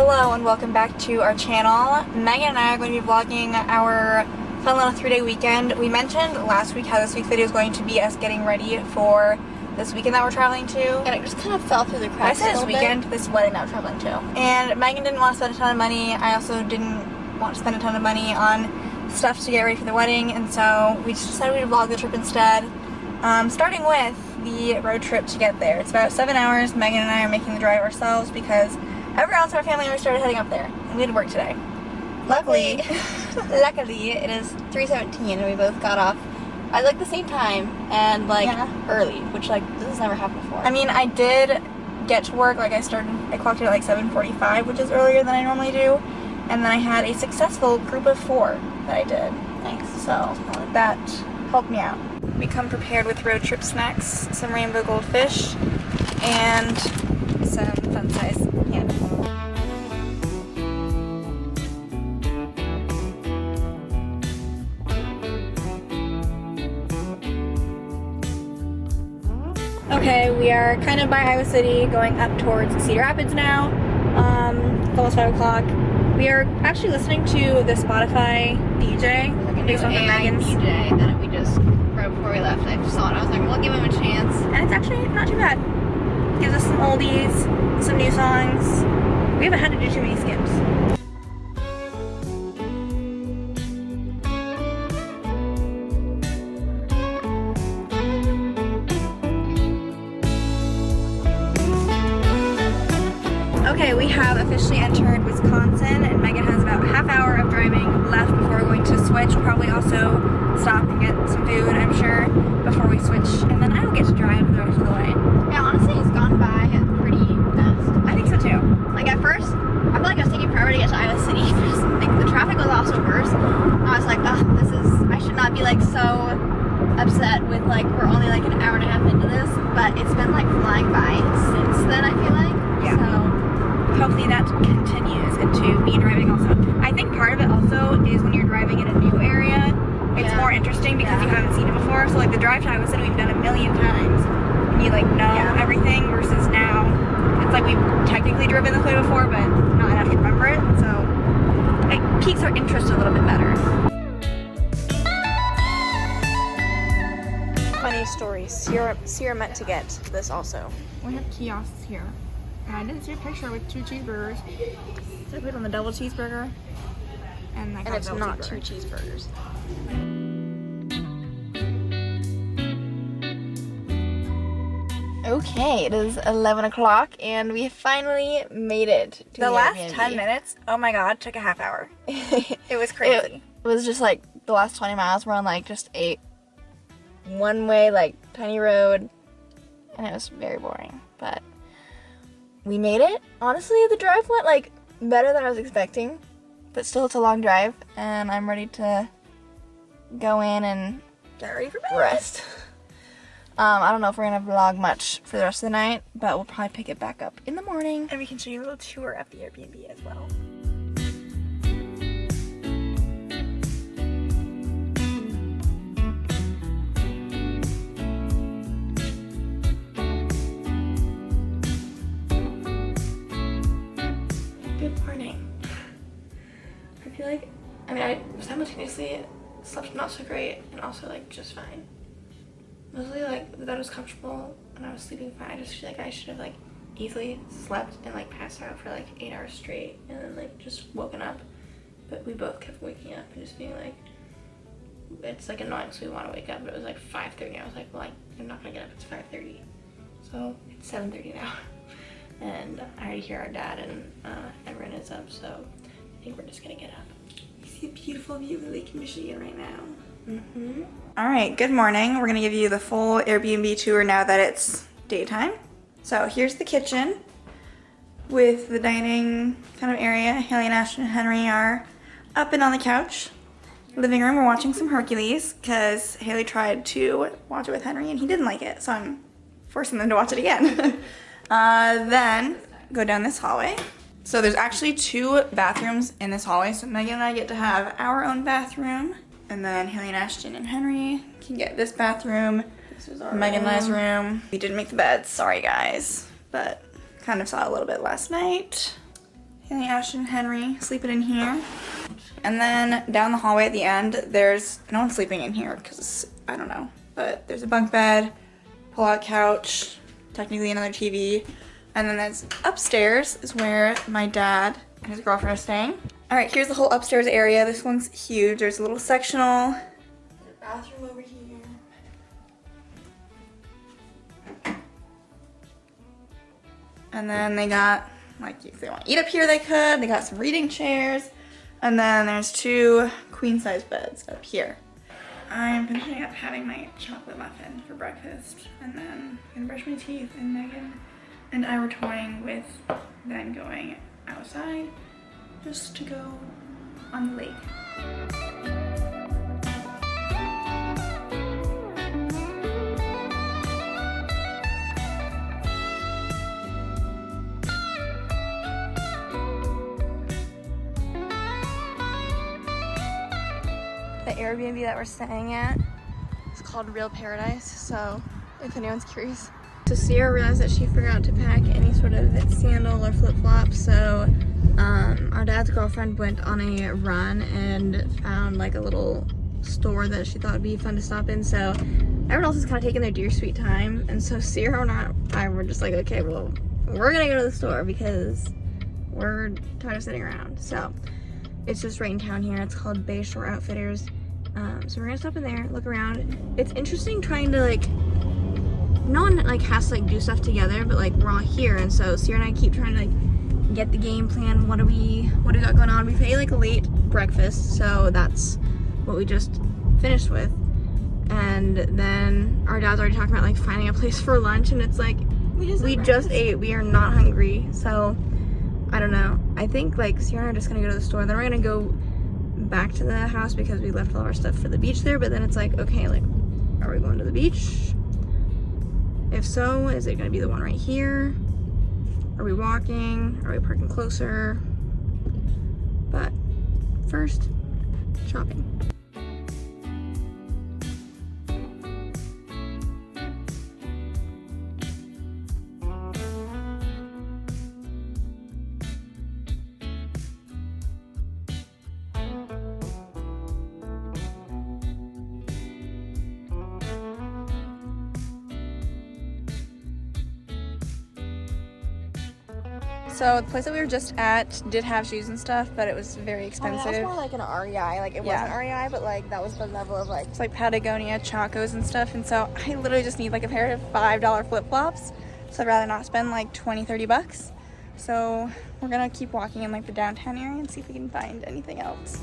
Hello and welcome back to our channel. Megan and I are going to be vlogging our fun little 3-day weekend. We mentioned last week how this week's video is going to be us getting ready for this weekend that we're traveling to. And it just kind of fell through the cracks. I said this weekend, this wedding that we're traveling to. And Megan didn't want to spend a ton of money. I also didn't want to spend a ton of money on stuff to get ready for the wedding, and so we just decided we'd vlog the trip instead. Starting with the road trip to get there. It's about 7 hours. Megan and I are making the drive ourselves because everyone else in our family already started heading up there, and we had to work today. Luckily, it is 3:17 and we both got off at like the same time and early, which this has never happened before. I mean, I did get to work, I clocked in at 7:45, which is earlier than I normally do, and then I had a successful group of 4 that I did. Thanks. So that helped me out. We come prepared with road trip snacks, some rainbow goldfish, and some fun-sized candy. Okay, we are kind of by Iowa City, going up towards Cedar Rapids now. It's almost 5 o'clock. We are actually listening to the Spotify DJ based on Megan's DJ that we just right before we left. I just saw it. I was like, we'll give him a chance. And it's actually not too bad. Gives us some oldies, some new songs. We haven't had to do too many skips. Okay, we have officially entered Wisconsin, and Megan has about a half hour of driving left before we're going to switch. We'll probably also stop and get some food, I'm sure, before we switch, and then I will get to drive the rest of the way. Yeah, honestly, it's gone by pretty fast. I think so too. At first, I feel like I was taking forever to get to Iowa City. The traffic was also worse. I was like, I should not be so upset with we're only an hour and a half into this, but it's been flying by since then, I feel like. Yeah. So hopefully that continues into me driving also. I think part of it also is when you're driving in a new area, it's more interesting because you haven't seen it before. So the drive to Iowa City we've done a million times, and you know everything, versus now it's we've technically driven this way before, but not enough to remember it. So it piques our interest a little bit better. Funny story. Sierra meant to get this also. We have kiosks here. And I didn't see a picture with 2 cheeseburgers. So I put on the double cheeseburger. And it's not 2 cheeseburgers. Okay, it is 11 o'clock and we finally made it to the last Airbnb. 10 minutes, oh my god, took a half hour. It was crazy. It was just the last 20 miles were on just a one-way tiny road, and it was very boring, but we made it. Honestly, the drive went better than I was expecting, but still it's a long drive, and I'm ready to go in and get ready for bed. Rest. I don't know if we're gonna vlog much for the rest of the night, but we'll probably pick it back up in the morning, and we can show you a little tour of the Airbnb as well. Good morning. I feel I simultaneously slept not so great and also just fine. Mostly the bed was comfortable and I was sleeping fine. I just feel I should have easily slept and passed out for 8 hours straight and then just woken up. But we both kept waking up and just being it's annoying, so we want to wake up, but it was 5:30. I was well, I'm not gonna get up, it's 5:30. So it's 7:30 now. And I already hear our dad and everyone is up, so I think we're just gonna get up. You see a beautiful view of Lake Michigan right now. Alright, good morning. We're gonna give you the full Airbnb tour now that it's daytime. So here's the kitchen with the dining kind of area. Haley and Ashton and Henry are up and on the couch. Living room, we're watching some Hercules because Haley tried to watch it with Henry and he didn't like it, so I'm forcing them to watch it again. Then go down this hallway. So there's actually 2 bathrooms in this hallway, so Megan and I get to have our own bathroom, and then Haley and Ashton and Henry can get this bathroom. This is our Megan and I's room. We didn't make the beds, sorry guys, but kind of saw a little bit last night. Haley, Ashton, and Henry sleeping in here. And then down the hallway at the end, there's no one sleeping in here because I don't know. But there's a bunk bed, pull-out couch, technically another TV. And then there's upstairs is where my dad and his girlfriend are staying. All right, here's the whole upstairs area. This one's huge. There's a little sectional. There's a bathroom over here. And then they got, like, if they want to eat up here, they could. They got some reading chairs. And then there's 2 queen-size beds up here. I'm finishing up having my chocolate muffin for breakfast. And then I'm gonna brush my teeth, and Megan and I were toying with then going outside just to go on the lake. The Airbnb that we're staying at is called Real Paradise, so if anyone's curious. So Sierra realized that she forgot to pack any sort of sandal or flip-flop, so our dad's girlfriend went on a run and found like a little store that she thought would be fun to stop in, so everyone else is kind of taking their dear sweet time, and so Sierra and I were just like, okay, well, we're gonna go to the store because we're tired of sitting around. So it's just right in town here. It's called Bay Shore Outfitters. So we're gonna stop in there, look around. It's interesting trying to like, no one like has to like do stuff together, but like we're all here, and so Sierra and I keep trying to like get the game plan. What do we got going on? We ate like a late breakfast, so that's what we just finished with. And then our dad's already talking about like finding a place for lunch, and it's like we just ate. We are not hungry, so I don't know. I think like Sierra and I are just gonna go to the store, then we're gonna go back to the house because we left all our stuff for the beach there. But then it's like, okay, like, are we going to the beach? If so, is it gonna be the one right here? Are we walking? Are we parking closer? But first, shopping. So the place that we were just at did have shoes and stuff, but it was very expensive. That was more like an REI. Like it wasn't REI, but like that was the level of like. It's like Patagonia, Chacos and stuff. And so I literally just need like a pair of $5 flip-flops. So I'd rather not spend like 20-30 bucks. So we're gonna keep walking in like the downtown area and see if we can find anything else.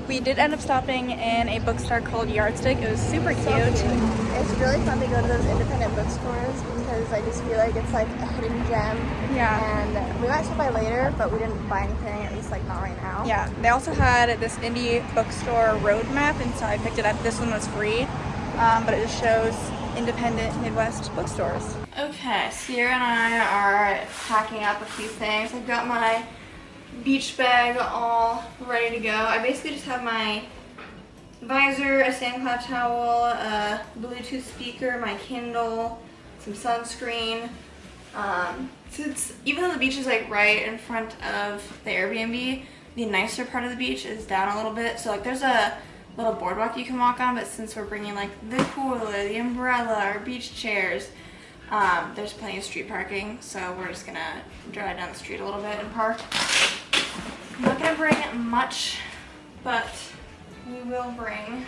We did end up stopping in a bookstore called Yardstick. It was super cute. It's really fun to go to those independent bookstores because I just feel like it's like a hidden gem. Yeah. And we might stop by later, but we didn't buy anything, at least like not right now. Yeah. They also had this indie bookstore roadmap, and so I picked it up. This one was free, but it just shows independent Midwest bookstores. Okay, Sierra and I are packing up a few things. I've got my beach bag all ready to go. I basically just have my visor, a sandcloud towel, a Bluetooth speaker, my Kindle, some sunscreen. Since even though the beach is like right in front of the Airbnb, the nicer part of the beach is down a little bit. So like there's a little boardwalk you can walk on, but since we're bringing like the cooler, the umbrella, our beach chairs, there's plenty of street parking. So we're just gonna drive down the street a little bit and park. I'm not gonna bring much, but we will bring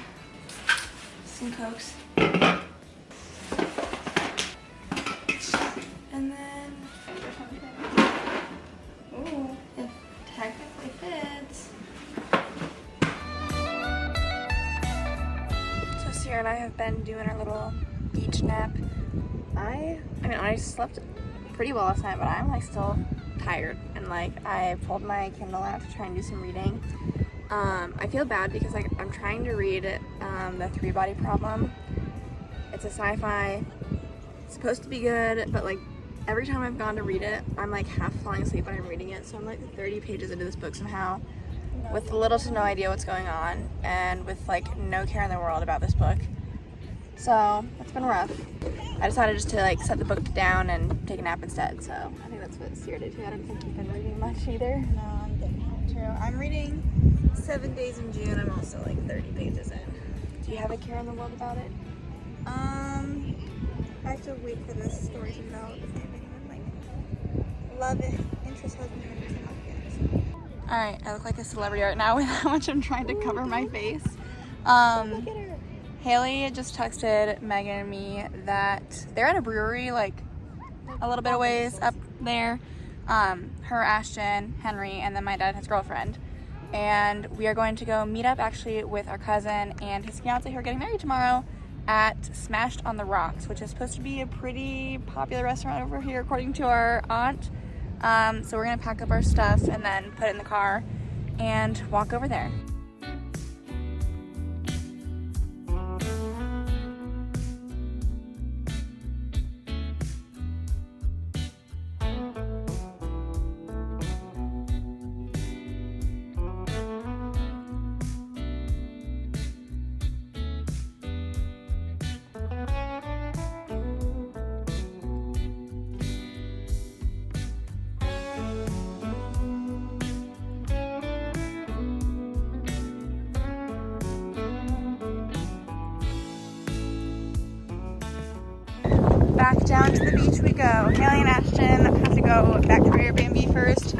some Cokes. And then, ooh, it technically fits. So Sierra and I have been doing our little beach nap. I mean, I slept pretty well last night, but I'm like still tired, and like I pulled my Kindle out to try and do some reading. I feel bad because like I'm trying to read The Three-Body Problem. It's a sci-fi. It's supposed to be good, but like every time I've gone to read it, I'm like half falling asleep when I'm reading it. So I'm like 30 pages into this book somehow with little to no idea what's going on and with like no care in the world about this book. So it's been rough. I decided just to like set the book down and take a nap instead. So I think that's what Sierra did too. I don't think you've been reading much either. No, I'm getting home too. I'm reading 7 Days in June. I'm also like 30 pages in. Do you have a care in the world about it? I have to wait for this story to develop. If anyone like love it, interest hasn't turned up yet. So. Alright, I look like a celebrity right now with how much I'm trying to cover my face. Look at her. Haley just texted Megan and me that they're at a brewery like a little bit of ways up there. Her, Ashton, Henry, and then my dad and his girlfriend. And we are going to go meet up actually with our cousin and his fiance who are getting married tomorrow at Smashed on the Rocks, which is supposed to be a pretty popular restaurant over here according to our aunt. So we're gonna pack up our stuff and then put it in the car and walk over there. Back down to the beach we go. Haley and Ashton have to go back to our Airbnb first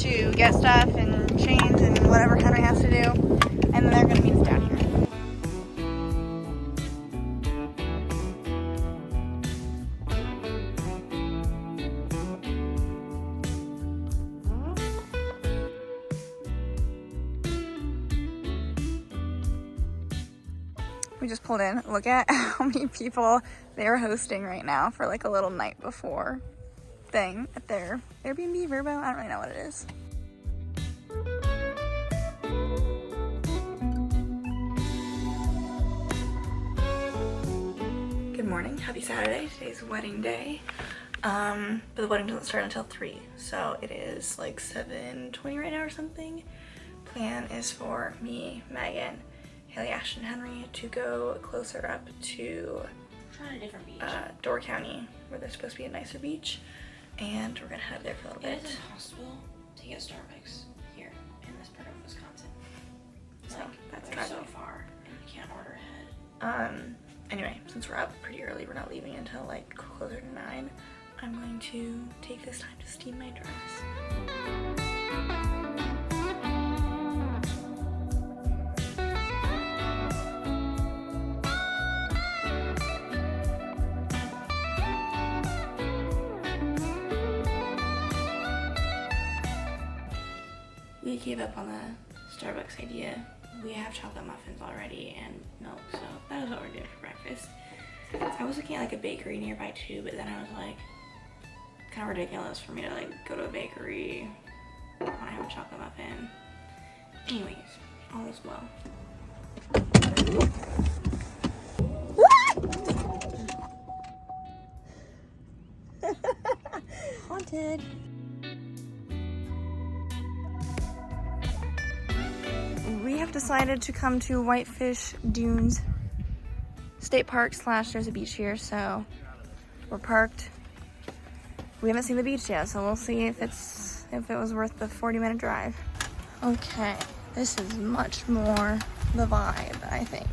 to get stuff and change and whatever Henry has to do, and then they're going to meet us down here. We just pulled in. Look at how many people they're hosting right now for like a little night before thing at their Airbnb, Verbo. I don't really know what it is. Good morning. Happy Saturday. Today's wedding day. But the wedding doesn't start until 3, so it is like 7:20 right now or something. Plan is for me, Megan, Haley, Ashton, Henry to go closer up to Trying a different beach. Door County, where there's supposed to be a nicer beach, and we're gonna head up there for a little bit. It is impossible to get Starbucks here in this part of Wisconsin. So that's they're kind so of far, and you can't order ahead. Anyway, since we're up pretty early, we're not leaving until like closer to 9. I'm going to take this time to steam my dress. We gave up on the Starbucks idea. We have chocolate muffins already and milk, so that is what we're doing for breakfast. I was looking at like a bakery nearby too, but then I was like, kind of ridiculous for me to like go to a bakery when I have a chocolate muffin. Anyways, all is well. Haunted. We have decided to come to Whitefish Dunes State Park / there's a beach here, so we're parked. We haven't seen the beach yet, so we'll see if it was worth the 40-minute drive. Okay, this is much more the vibe, I think.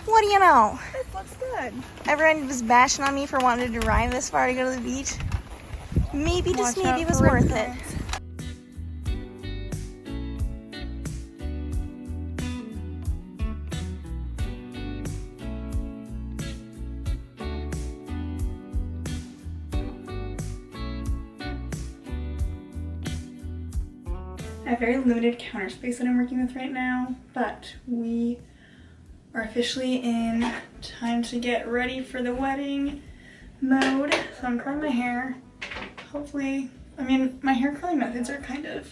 What do you know? This looks good. Everyone was bashing on me for wanting to drive this far to go to the beach. Maybe, just Watch maybe it out was for worth it. recurrence. I have very limited counter space that I'm working with right now, but we are officially in time to get ready for the wedding mode. So I'm curling my hair. Hopefully, I mean, my hair curling methods are kind of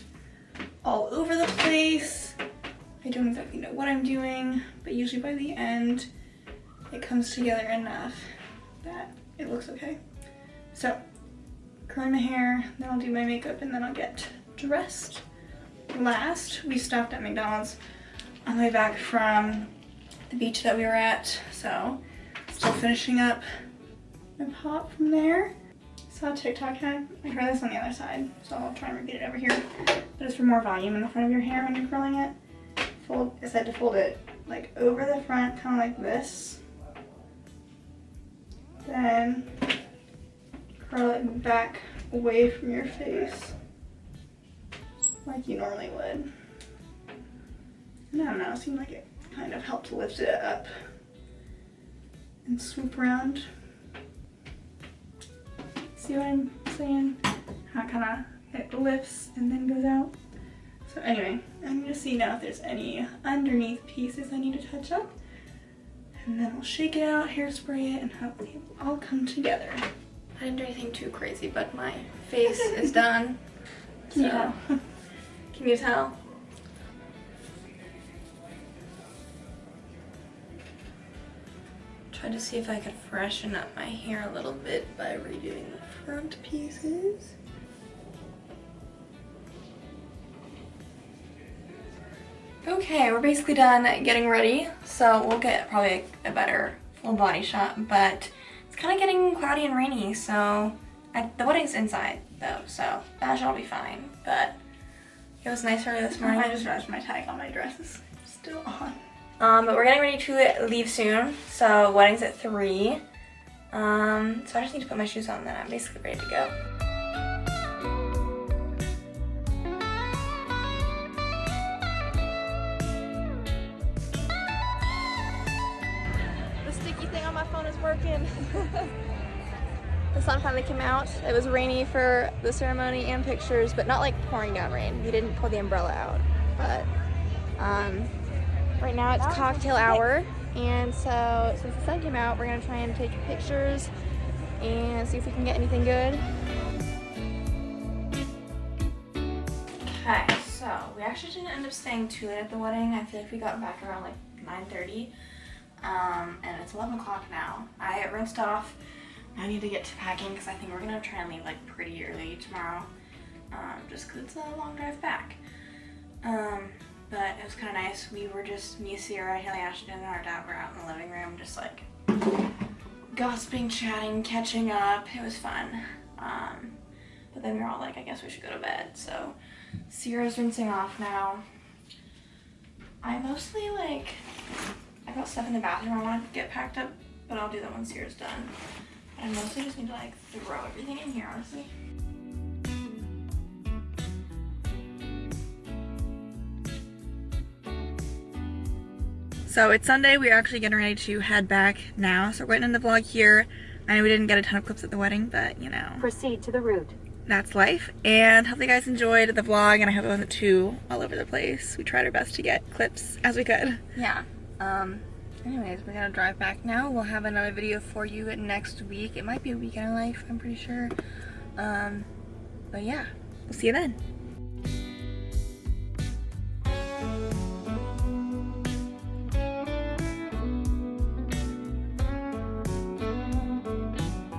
all over the place. I don't exactly know what I'm doing, but usually by the end, it comes together enough that it looks okay. So, curling my hair, then I'll do my makeup, and then I'll get dressed. Last, we stopped at McDonald's on the way back from the beach that we were at, so still finishing up my pop from there. Saw a TikTok hack. I tried this on the other side, so I'll try and repeat it over here. But it's for more volume in the front of your hair when you're curling it. It said to fold it like over the front, kind of like this. Then curl it back away from your face, like you normally would. And I don't know, it seemed like it kind of helped lift it up and swoop around. See what I'm saying? How it lifts and then goes out. So anyway, I'm gonna see now if there's any underneath pieces I need to touch up. And then we'll shake it out, hairspray it, and hopefully it will all come together. I didn't do anything too crazy, but my face is done. Can you tell? Can you tell? Tried to see if I could freshen up my hair a little bit by redoing the front pieces. Okay, we're basically done getting ready, so we'll get probably a better full body shot, but it's kind of getting cloudy and rainy, so the wedding's inside though, so that should all be fine, but it was nice early this morning. I just realized my tag on my dress is still on. But we're getting ready to leave soon, so wedding's at 3. So I just need to put my shoes on and then I'm basically ready to go. The sticky thing on my phone is working. The sun finally came out. It was rainy for the ceremony and pictures, but not like pouring down rain. We didn't pull the umbrella out, but right now it's cocktail hour, and so since the sun came out, we're gonna try and take pictures and see if we can get anything good. Okay, so we actually didn't end up staying too late at the wedding. I feel like we got back around like 9:30, and it's 11 o'clock now. I rinsed off. I need to get to packing because I think we're gonna try and leave like pretty early tomorrow, just because it's a long drive back. But it was kind of nice. We were just, me, Sierra, Haley Ashton, and our dad were out in the living room just like gossiping, chatting, catching up. It was fun. But then we were all like, I guess we should go to bed. So Sierra's rinsing off now. I mostly like, I got stuff in the bathroom I want to get packed up, but I'll do that when Sierra's done. But I mostly just need to like throw everything in here, honestly. So it's Sunday, we're actually getting ready to head back now. So we're getting in the vlog here. I know we didn't get a ton of clips of the wedding, but you know. Proceed to the route. That's life. And hopefully you guys enjoyed the vlog, and I hope it wasn't too all over the place. We tried our best to get clips as we could. Yeah. Anyways, we're gonna drive back now. We'll have another video for you next week. It might be a weekend in life, I'm pretty sure. But yeah, we'll see you then.